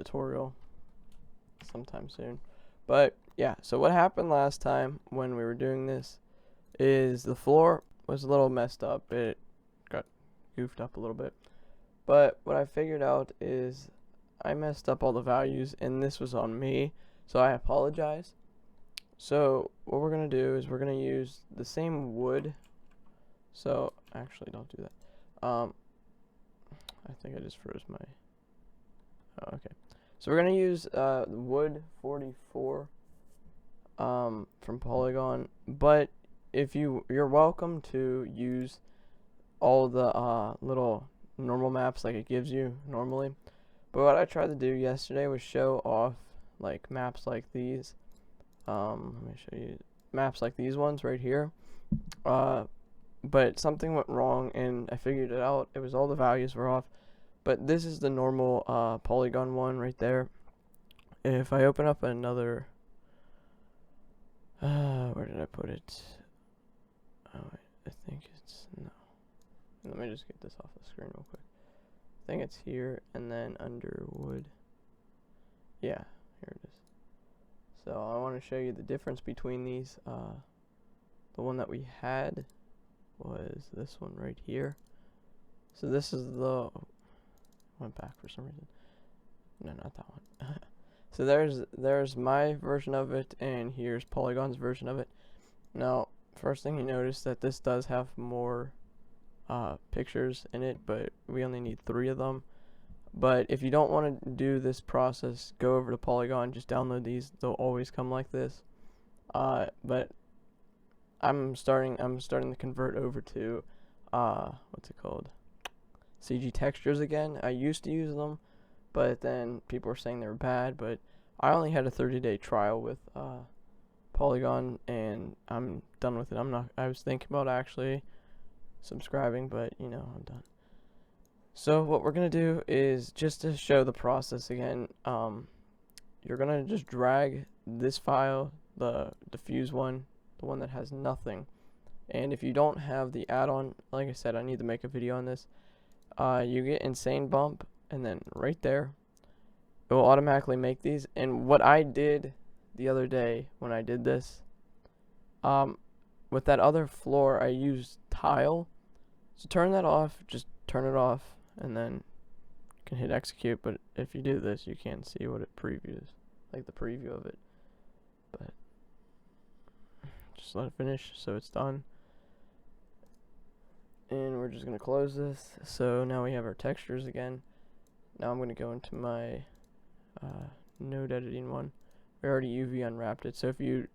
tutorial sometime soon. But yeah, so what happened last time when we were doing this is the floor was a little messed up. It got goofed up a little bit. But what I figured out is I messed up all the values, and this was on me, so I apologize. So what we're going to do is we're going to use the same wood. So actually, don't do that. I think I just froze my... Oh, okay. So we're going to use wood 44 from Polygon, but if you're welcome to use all the little normal maps like it gives you normally. But what I tried to do yesterday was show off like maps like these. Let me show you maps like these ones right here. But something went wrong and I figured it out. It was all the values were off. But this is the normal Polygon one right there. If I open up another, where did I put it? Oh, wait, I think it's no. Let me just get this off the screen real quick. I think it's here and then under wood. Yeah, here it is. So I want to show you the difference between these. The one that we had was this one right here. So this is the... went back for some reason. No, not that one. So there's my version of it, and here's Polygon's version of it. Now, first thing you notice that this does have more pictures in it, but we only need 3 of them. But if you don't want to do this process, go over to Polygon, just download these. They'll always come like this. But I'm starting to convert over to what's it called? CG textures again. I used to use them, but then people were saying they were bad. But I only had a 30-day trial with Polygon, and I'm done with it. I was thinking about actually subscribing, but you know, I'm done. So what we're gonna do is, just to show the process again, you're gonna just drag this file, the diffuse one, the one that has nothing. And if you don't have the add-on, like I said, I need to make a video on this. You get Insane Bump, and then right there, it will automatically make these. And what I did the other day when I did this, with that other floor, I used tile. So turn that off, just turn it off, and then you can hit execute. But if you do this, you can't see what it previews, like the preview of it. But just let it finish so it's done. And we're just going to close this. So now we have our textures again. Now I'm going to go into my node editing one. We already UV unwrapped it. So if you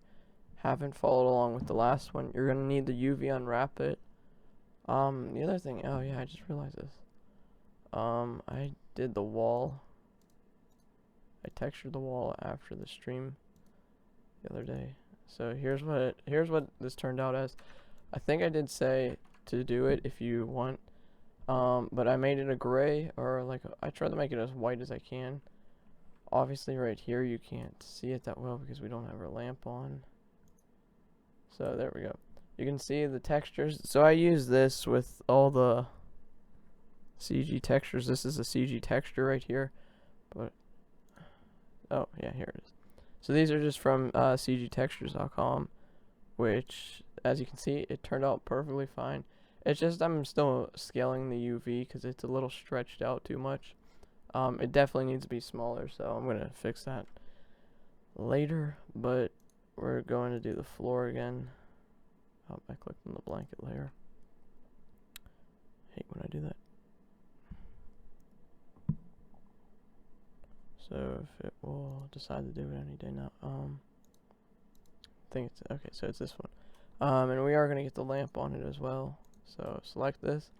haven't followed along with the last one, you're going to need to UV unwrap it. The other thing, oh yeah, I just realized this. I did the wall. I textured the wall after the stream the other day. So here's what this turned out as. I think I did say to do it if you want, but I made it a gray, or like I tried to make it as white as I can. Obviously right here you can't see it that well because we don't have our lamp on. So there we go. You can see the textures. So I use this with all the CG textures. This is a CG texture right here. But oh yeah, here it is. So these are just from cgtextures.com, which, as you can see, it turned out perfectly fine. It's just I'm still scaling the UV because it's a little stretched out too much. It definitely needs to be smaller, so I'm going to fix that later. But we're going to do the floor again. Oh, I clicked on the blanket layer. Hate when I do that. So if it will decide to do it any day now. I think it's okay. So it's this one. And we are going to get the lamp on it as well. So select this.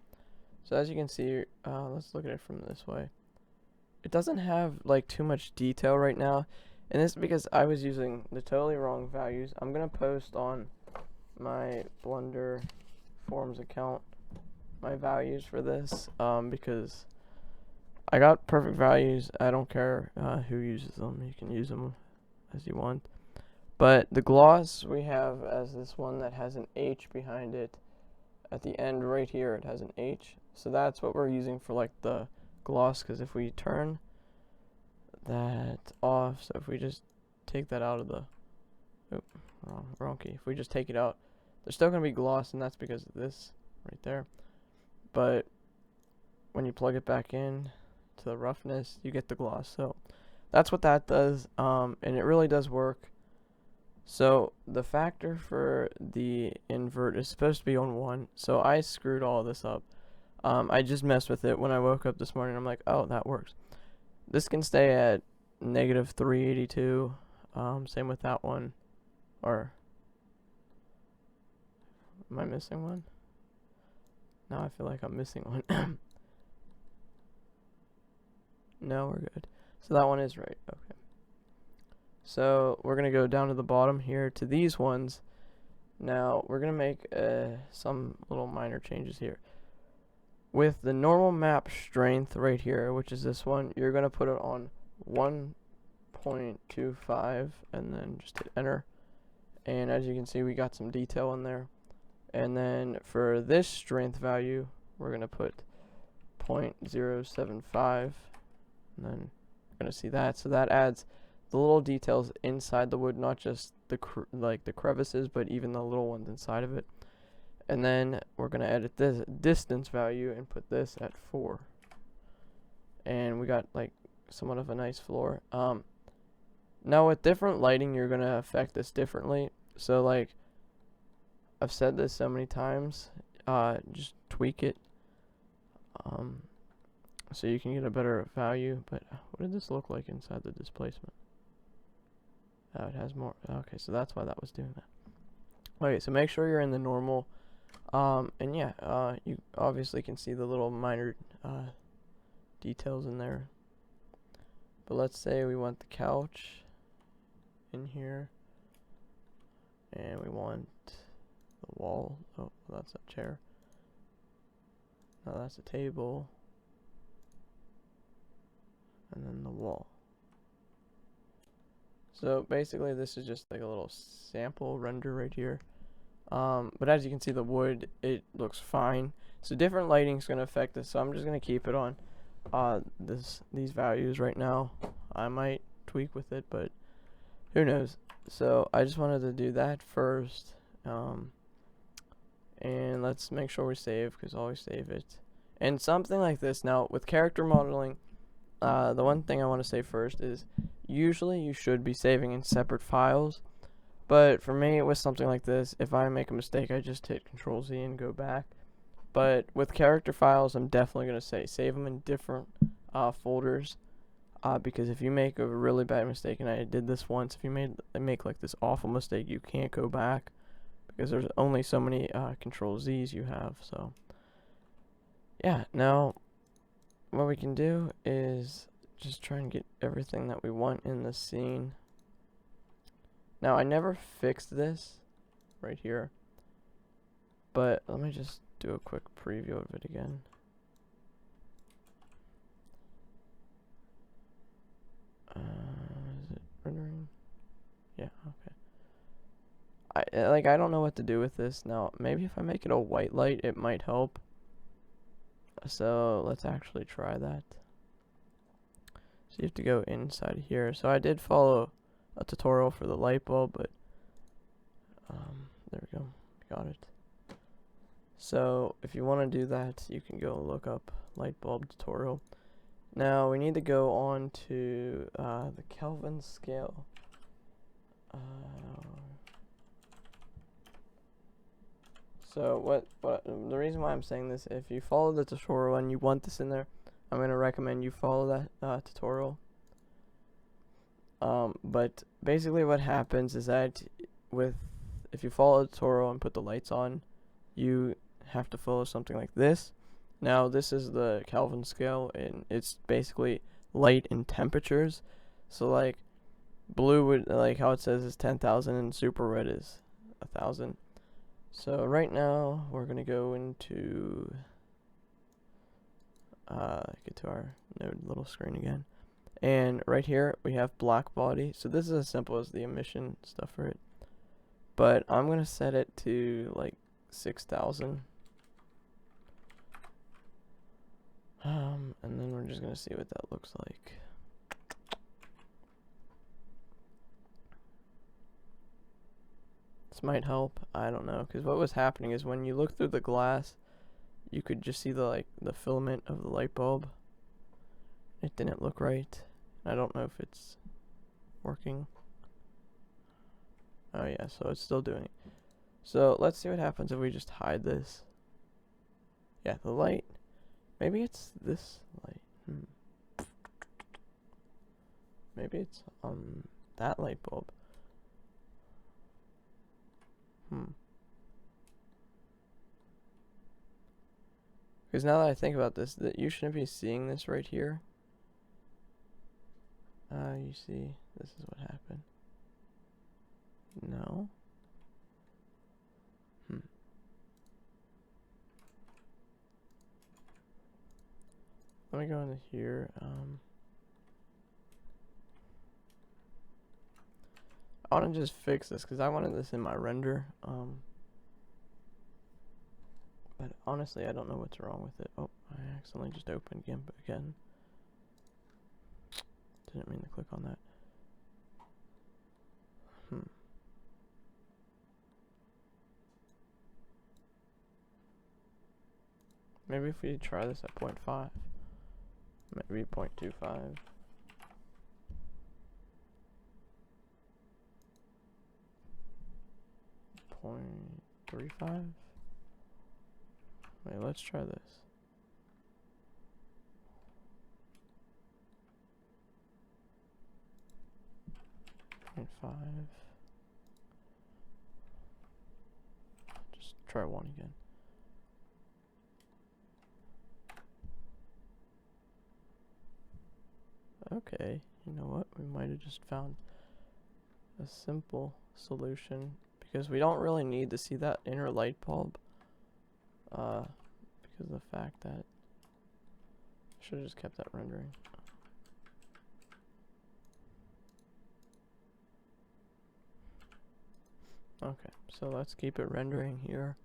So as you can see, let's look at it from this way. It doesn't have like too much detail right now, and this is because I was using the totally wrong values. I'm gonna post on my Blender forums account my values for this, because I got perfect values. I don't care who uses them. You can use them as you want. But the gloss we have as this one that has an H behind it. At the end right here it has an H. So that's what we're using for like the gloss, because if we turn that that off. So if we just take that out of the, wrong key. If we just take it out, there's still going to be gloss, and that's because of this right there. But when you plug it back in to the roughness, you get the gloss. So that's what that does, and it really does work. So the factor for the invert is supposed to be on 1, so I screwed all this up. I just messed with it when I woke up this morning. I'm like, oh, that works. This can stay at -382. Same with that one. Or am I missing one? No, I feel like I'm missing one. No, we're good. So that one is right. Okay. So we're going to go down to the bottom here to these ones. Now we're going to make some little minor changes here. With the normal map strength right here, which is this one, you're going to put it on 1.25 and then just hit enter. And as you can see, we got some detail in there. And then for this strength value, we're going to put 0.075, and then you're going to see that. So that adds the little details inside the wood, not just the the crevices, but even the little ones inside of it. And then we're going to edit this distance value and put this at 4. And we got like somewhat of a nice floor. Now with different lighting, you're going to affect this differently. So like I've said this so many times, just tweak it so you can get a better value. But what did this look like inside the displacement? It has more. Okay, so that's why that was doing that. Okay, so make sure you're in the normal. And yeah, you obviously can see the little minor details in there. But let's say we want the couch in here, and we want the wall. Oh, that's a chair. No, that's a table. And then the wall. So basically this is just like a little sample render right here. But as you can see, the wood, it looks fine. So different lighting is going to affect this. So I'm just going to keep it on these values right now. I might tweak with it, but who knows. So I just wanted to do that first. And let's make sure we save, because always save it. And something like this, now with character modeling, the one thing I want to say first is usually you should be saving in separate files. But for me, with something like this, if I make a mistake, I just hit Control-Z and go back. But with character files, I'm definitely going to say save them in different folders. Because if you make a really bad mistake, and I did this once, if you make like this awful mistake, you can't go back. Because there's only so many Control-Z's you have. So yeah, now what we can do is just try and get everything that we want in the scene. Now I never fixed this right here, but let me just do a quick preview of it again. Is it rendering? Yeah, okay. I don't know what to do with this. Now maybe if I make it a white light, it might help. So let's actually try that. So you have to go inside here. So I did follow a tutorial for the light bulb, but there we go, got it. So if you want to do that, you can go look up light bulb tutorial. Now we need to go on to the Kelvin scale. So what the reason why I'm saying this, if you follow the tutorial and you want this in there, I'm going to recommend you follow that tutorial. But basically what happens is that if you follow the tutorial and put the lights on, you have to follow something like this. Now this is the Kelvin scale, and it's basically light and temperatures. So like blue would, like how it says, is 10,000 and super red is 1,000. So right now we're gonna go into get to our node little screen again, and right here we have black body. So this is as simple as the emission stuff for it, but I'm gonna set it to like 6,000, and then we're just gonna see what that looks like. This might help. I don't know, because what was happening is when you look through the glass, you could just see the filament of the light bulb. It didn't look right. I don't know if it's working. Oh yeah, so it's still doing it. So let's see what happens if we just hide this. Yeah, the light. Maybe it's this light. Maybe it's that light bulb. Because now that I think about this, that you shouldn't be seeing this right here. You see, this is what happened. No. Let me go into here. I want to just fix this because I wanted this in my render. But honestly, I don't know what's wrong with it. Oh, I accidentally just opened GIMP again. Didn't mean to click on that. Maybe if we try this at 0.5. Maybe 0.25. 0.35. Wait, let's try this. 0.5. Just try 1 again. Okay, you know what? We might have just found a simple solution because we don't really need to see that inner light bulb. Because of the fact that I should have just kept that rendering. Okay, so let's keep it rendering here.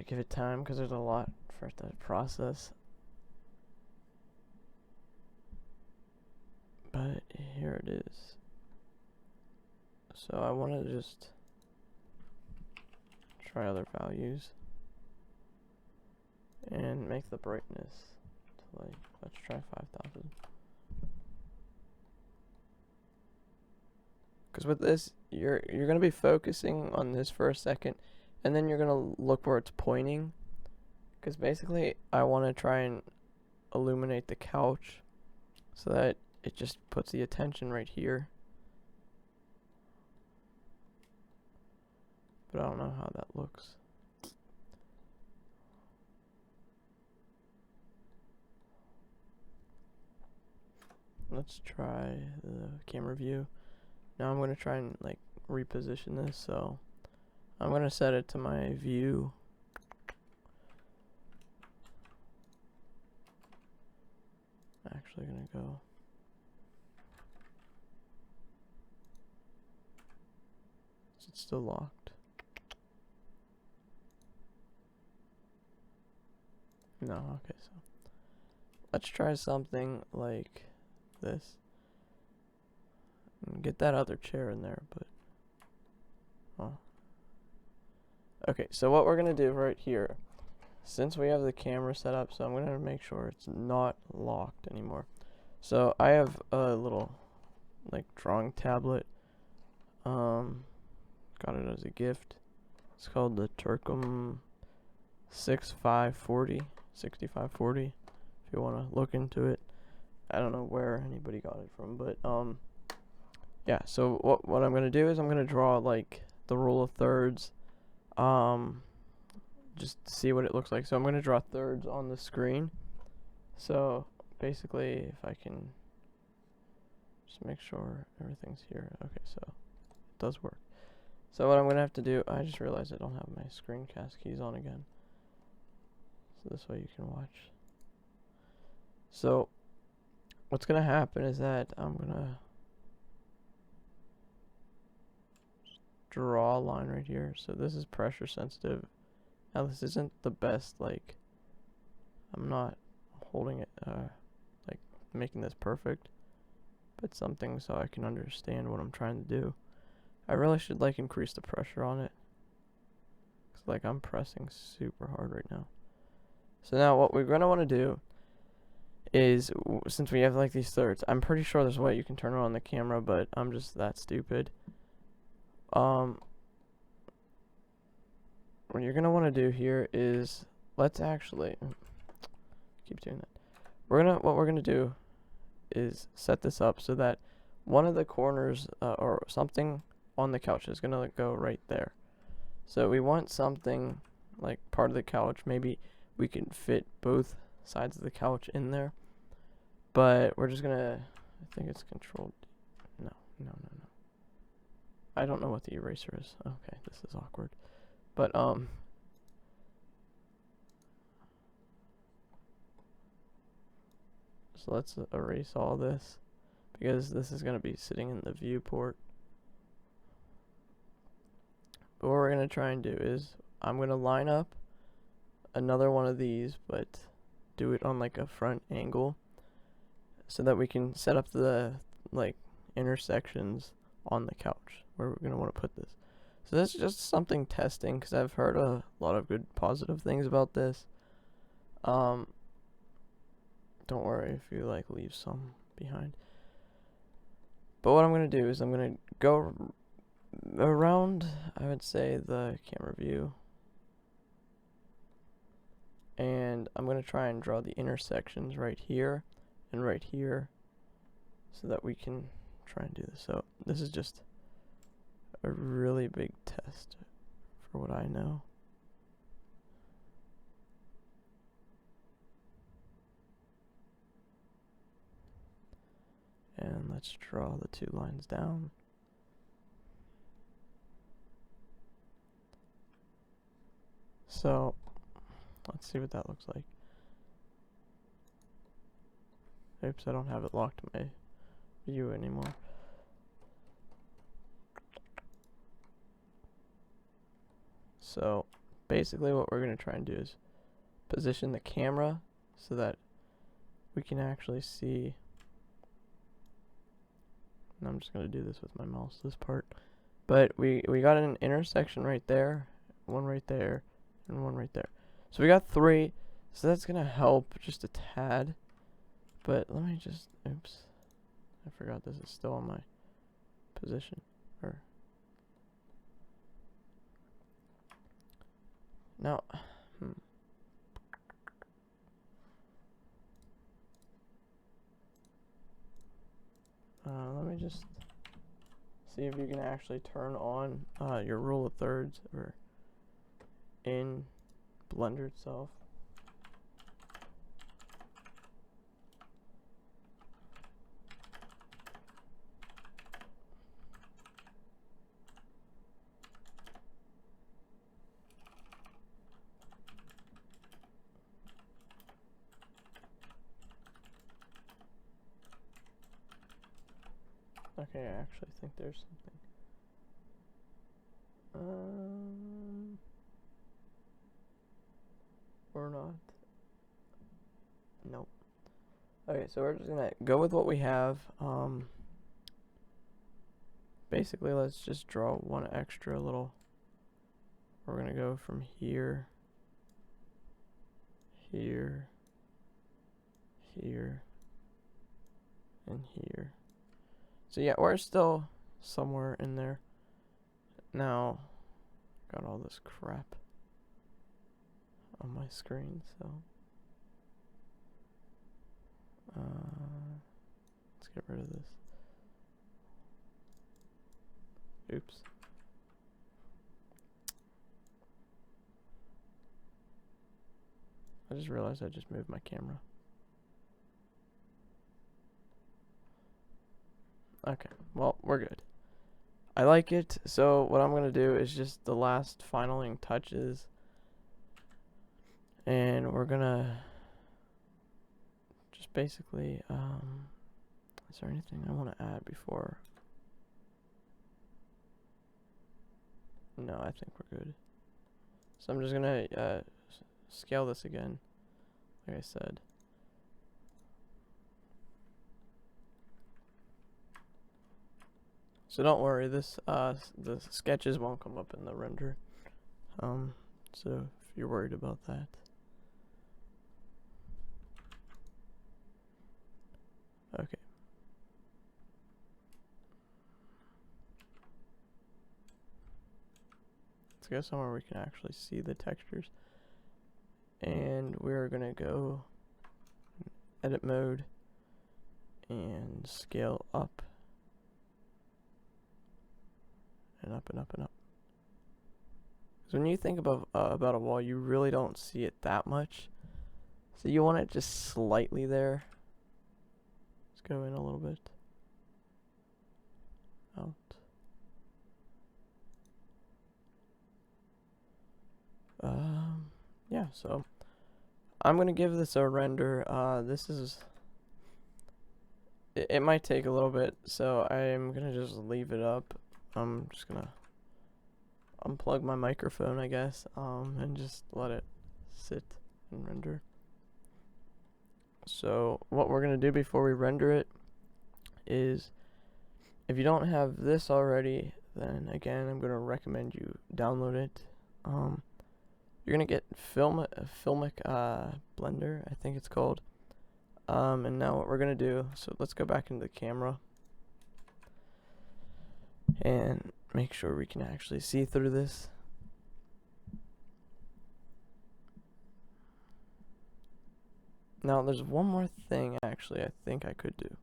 Give it time because there's a lot for it to process. But here it is. So I want to just try other values and make the brightness to let's try 5,000. Because with this, you're gonna be focusing on this for a second, and then you're gonna look where it's pointing. Because basically, I want to try and illuminate the couch so that it just puts the attention right here. But I don't know how that looks. Let's try the camera view. Now I'm going to try and reposition this. So I'm going to set it to my view. Actually going to go. Is it still locked? No, okay, so let's try something like this. And get that other chair in there, but okay, so what we're gonna do right here, since we have the camera set up, so I'm gonna make sure it's not locked anymore. So I have a little drawing tablet. Got it as a gift. It's called the Turcom 6540. If you want to look into it. I don't know where anybody got it from, but yeah, so what I'm going to do is I'm going to draw the rule of thirds, just to see what it looks like. So I'm going to draw thirds on the screen. So basically, if I can just make sure everything's here. Okay, so it does work. So what I'm going to have to do, I just realized I don't have my screencast keys on again. So this way you can watch. So what's going to happen is that I'm going to draw a line right here. So this is pressure sensitive. Now this isn't the best, I'm not holding it, making this perfect, but something so I can understand what I'm trying to do. I really should like increase the pressure on it. 'Cause like I'm pressing super hard right now. So now what we're gonna want to do is, since we have like these thirds, I'm pretty sure there's a way you can turn on the camera, but I'm just that stupid. What you're gonna want to do here is, let's actually keep doing that. What we're gonna do is set this up so that one of the corners or something on the couch is gonna go right there. So we want something like part of the couch. Maybe we can fit both sides of the couch in there, but we're just gonna, I think it's controlled. No. I don't know what the eraser is. Okay, this is awkward. But so let's erase all this because this is gonna be sitting in the viewport. But what we're gonna try and do is, I'm gonna line up another one of these, but do it on like a front angle so that we can set up the like intersections on the couch where we're gonna want to put this. So this is just something testing because I've heard a lot of good positive things about this. Don't worry if you like leave some behind. But what I'm gonna do is I'm gonna go around, I would say, the camera view, and I'm gonna try and draw the intersections right here and right here so that we can try and do this. So this is just a really big test for what I know. And let's draw the two lines down. So let's see what that looks like. Oops, I don't have it locked to my view anymore. So basically what we're going to try and do is position the camera so that we can actually see. And I'm just going to do this with my mouse, this part. But we got an intersection right there, one right there, and one right there. So we got 3, so that's going to help just a tad. But let me just, oops, I forgot this is still on my position. Or now, let me just see if you can actually turn on your rule of thirds or in Blender itself. Okay, I actually think there's something. Or not. Nope. Okay, so we're just gonna go with what we have. Basically, let's just draw one extra little. We're gonna go from here, here, here, and here. So yeah, we're still somewhere in there. Now, got all this crap on my screen, so let's get rid of this. Oops. I just realized I just moved my camera. Okay, well, we're good. I like it, so what I'm gonna do is just the last finaling touches, and we're gonna just basically, is there anything I want to add before? No, I think we're good. So I'm just gonna scale this again, like I said. So don't worry, the sketches won't come up in the render. So if you're worried about that. Okay. Let's go somewhere we can actually see the textures. And we're gonna go edit mode and scale up and up and up and up. So when you think about a wall, you really don't see it that much. So you want it just slightly there. Let's go in a little bit. Out. Yeah, so I'm gonna give this a render. This is, it might take a little bit, so I'm gonna just leave it up. I'm just gonna unplug my microphone, I guess, and just let it sit and render. So what we're gonna do before we render it is, if you don't have this already, then again I'm gonna recommend you download it. You're gonna get Filmic Blender, I think it's called. And now what we're gonna do, so let's go back into the camera and make sure we can actually see through this. Now there's one more thing actually I think I could do.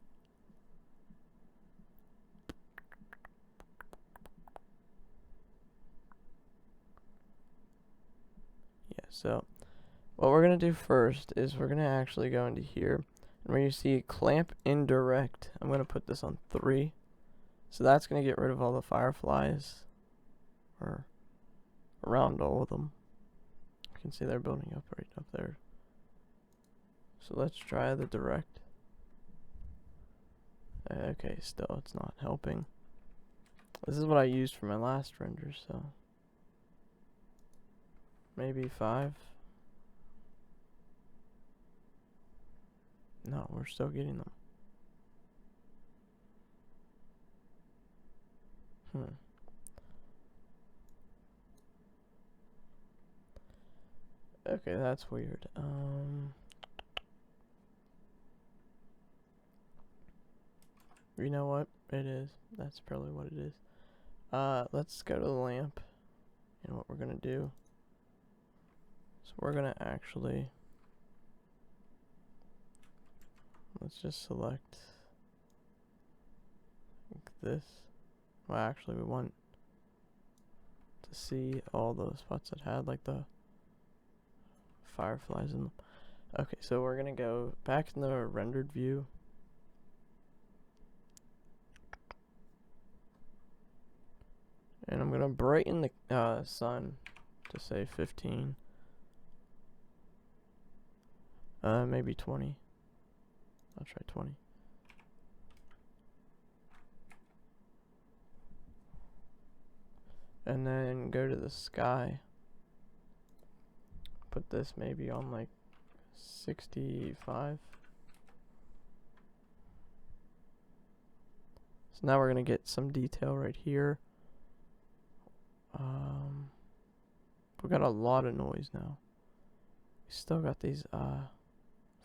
Yeah, so what we're gonna do first is we're gonna actually go into here, and where you see clamp indirect, I'm gonna put this on 3. So that's gonna get rid of all the fireflies, or around all of them. You can see they're building up right up there. So let's try the direct. Okay, still it's not helping. This is what I used for my last render, so maybe 5. No, we're still getting them. Okay, that's weird. You know what? It is. That's probably what it is. Let's go to the lamp. And what we're gonna do. So we're gonna actually, let's just select like this. Well, actually, we want to see all those spots that had like the fireflies in them. Okay, so we're gonna go back in the rendered view. And I'm gonna brighten the sun to say 15. Maybe 20. I'll try 20. And then go to the sky. Put this maybe on like 65. So now we're gonna get some detail right here. We got a lot of noise now. We still got these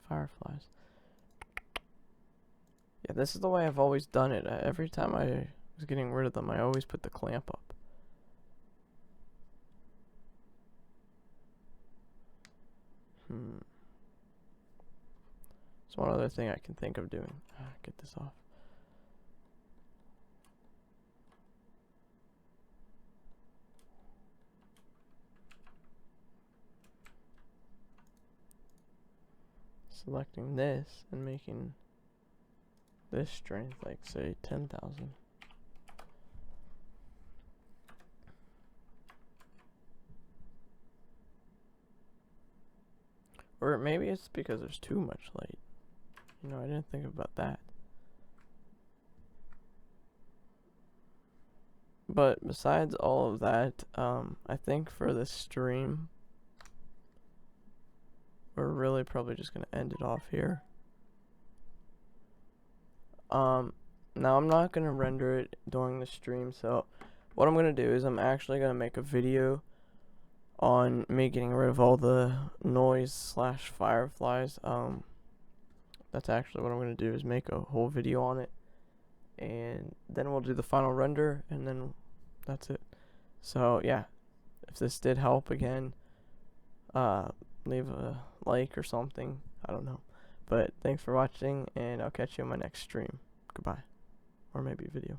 fireflies. Yeah, this is the way I've always done it. Every time I was getting rid of them, I always put the clamp up. There's one other thing I can think of doing. Get this off. Selecting this and making this strength like say 10,000. Or maybe it's because there's too much light. You know, I didn't think about that. But besides all of that, I think for this stream, we're really probably just going to end it off here. Now I'm not gonna render it during the stream, so what I'm gonna do is I'm actually gonna make a video on me getting rid of all the noise slash fireflies. That's actually what I'm gonna do, is make a whole video on it, and then we'll do the final render, and then that's it. So yeah, if this did help, again, leave a like or something, I don't know. But thanks for watching, and I'll catch you in my next stream. Goodbye. Or maybe video.